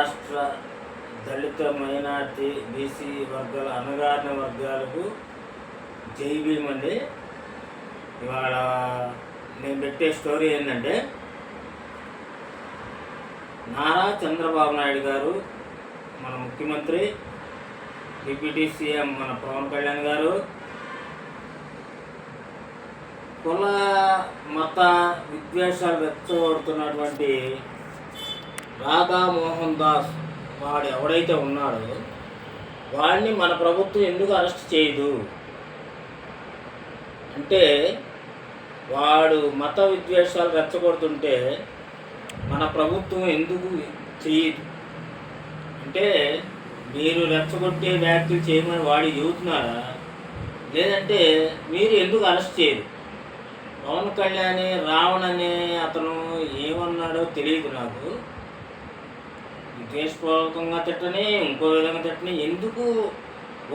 రాష్ట్ర దళిత minority BC వర్గాల అణగారిన వర్గాలకు జై భీమ్ అండి. ఇవాళ నేను పెట్టే స్టోరీ ఏంటంటే, నారా చంద్రబాబు నాయుడు గారు మన ముఖ్యమంత్రి, డిప్యూటీ సీఎం మన పవన్ కళ్యాణ్ గారు కుల మత విద్వేషాలు రెచ్చగొడుతున్నటువంటి రాధా మోహన్ దాస్ వాడు ఎవడైతే ఉన్నాడో వాడిని మన ప్రభుత్వం ఎందుకు అరెస్ట్ చేయదు అంటే, వాడు మత విద్వేషాలు రెచ్చగొడుతుంటే మన ప్రభుత్వం ఎందుకు చేయదు అంటే, మీరు రెచ్చగొట్టే వ్యాఖ్యలు చేయమని వాడి చెబుతున్నారా, లేదంటే మీరు ఎందుకు అరెస్ట్ చేయరు? పవన్ కళ్యాణ్ రావణ్ అనే అతను ఏమన్నాడో తెలియదు నాకు. విద్వేషపూర్వకంగా తిట్టని, ఇంకో విధంగా తిట్టని, ఎందుకు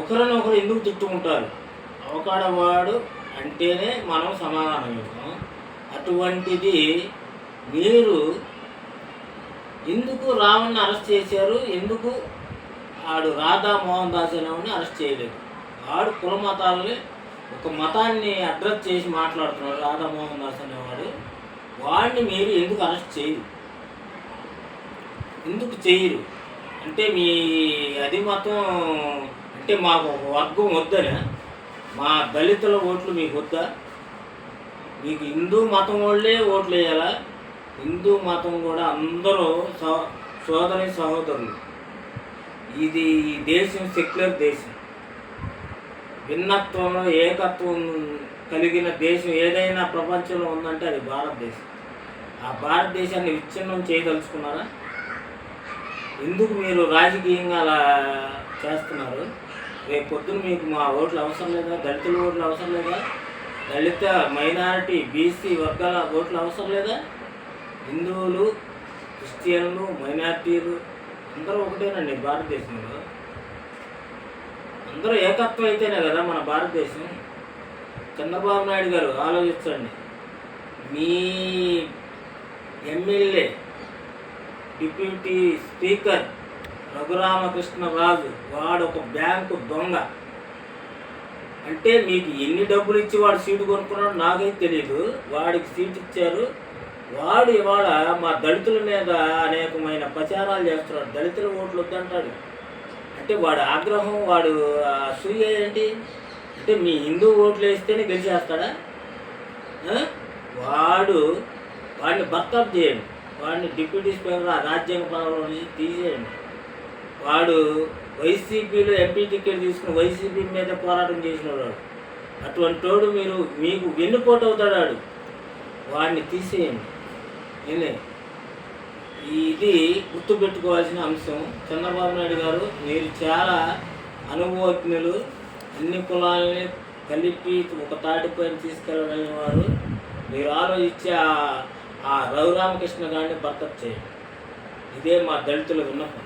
ఒకరినొకరు ఎందుకు తిట్టుకుంటారు? అవకాడవాడు అంటేనే మనం సమాధానం ఇస్తాం. అటువంటిది మీరు ఎందుకు రావణ్ని అరెస్ట్ చేశారు? ఎందుకు ఆడు రాధా మోహన్ దాస్ అనేవాడిని అరెస్ట్ చేయలేదు? ఆడు కుల మతాలని ఒక మతాన్ని అడ్రస్ చేసి మాట్లాడుతున్నాడు రాధా మోహన్ దాస్ అనేవాడు. వాడిని మీరు ఎందుకు అరెస్ట్ చేయరు? ఎందుకు చేయరు అంటే, మీ అది మతం అంటే మాకు ఒక వర్గం వద్దనే, మా దళితుల ఓట్లు మీకు వద్దా? మీకు హిందూ మతం వాళ్ళే ఓట్లు వేయాలా? హిందూ మతం కూడా అందరూ సోదరి సహోదరులు. ఇది ఈ దేశం సెక్యులర్ దేశం. భిన్నత్వంలో ఏకత్వం కలిగిన దేశం ఏదైనా ప్రపంచంలో ఉందంటే అది భారతదేశం. ఆ భారతదేశాన్ని విచ్ఛిన్నం చేయదలుచుకున్నారా? ఎందుకు మీరు రాజకీయంగా అలా చేస్తున్నారు? రేపు పొద్దున మీకు మా ఓట్లు అవసరం లేదా? దళితుల ఓట్లు అవసరం లేదా? దళిత మైనారిటీ బీసీ వర్గాల ఓట్లు అవసరం లేదా? హిందువులు, క్రిస్టియన్లు, మైనారిటీలు అందరూ ఒకటేనండి భారతదేశంలో. అందరూ ఏకత్వం అయితేనే కదా మన భారతదేశం. చంద్రబాబు నాయుడు గారు ఆలోచించండి. మీ ఎమ్మెల్యే డిప్యూటీ స్పీకర్ రఘురామకృష్ణరాజు వాడు ఒక బ్యాంకు దొంగ. అంటే మీకు ఎన్ని డబ్బులు ఇచ్చి వాడు సీటు కొనుక్కున్నాడు నాకైతే తెలియదు. వాడికి సీటు ఇచ్చారు. వాడు ఇవాళ మా దళితుల మీద అనేకమైన ప్రచారాలు చేస్తున్నాడు. దళితుల ఓట్లు వద్దంటాడు. అంటే వాడు ఆగ్రహం, వాడు అసూయ ఏంటి అంటే, మీ హిందూ ఓట్లు వేస్తేనే గెలిచేస్తాడా? వాడిని బర్తరఫ్ చేయండి. వాడిని డిప్యూటీ స్పీకర్ ఆ రాజ్యాంగ పదవిలో నుంచి తీసేయండి. వాడు వైసీపీలో ఎంపీ టికెట్ తీసుకుని వైసీపీ మీద పోరాటం చేసినాడు. అటువంటి వాడు మీకు వెన్నుపోటు అవుతాడు. వాడిని తీసేయండి. ఇది గుర్తుపెట్టుకోవాల్సిన అంశం. చంద్రబాబు నాయుడు గారు మీరు చాలా అనుభవజ్ఞులు. అన్ని కులాలని కలిపి ఒక తాటిపైన తీసుకెళ్ళగలిగిన వారు. మీరు ఆలోచించి ఆ రఘురామకృష్ణ గారిని బర్తరఫ్ చేయండి. ఇదే మా దళితుల విన్నపం.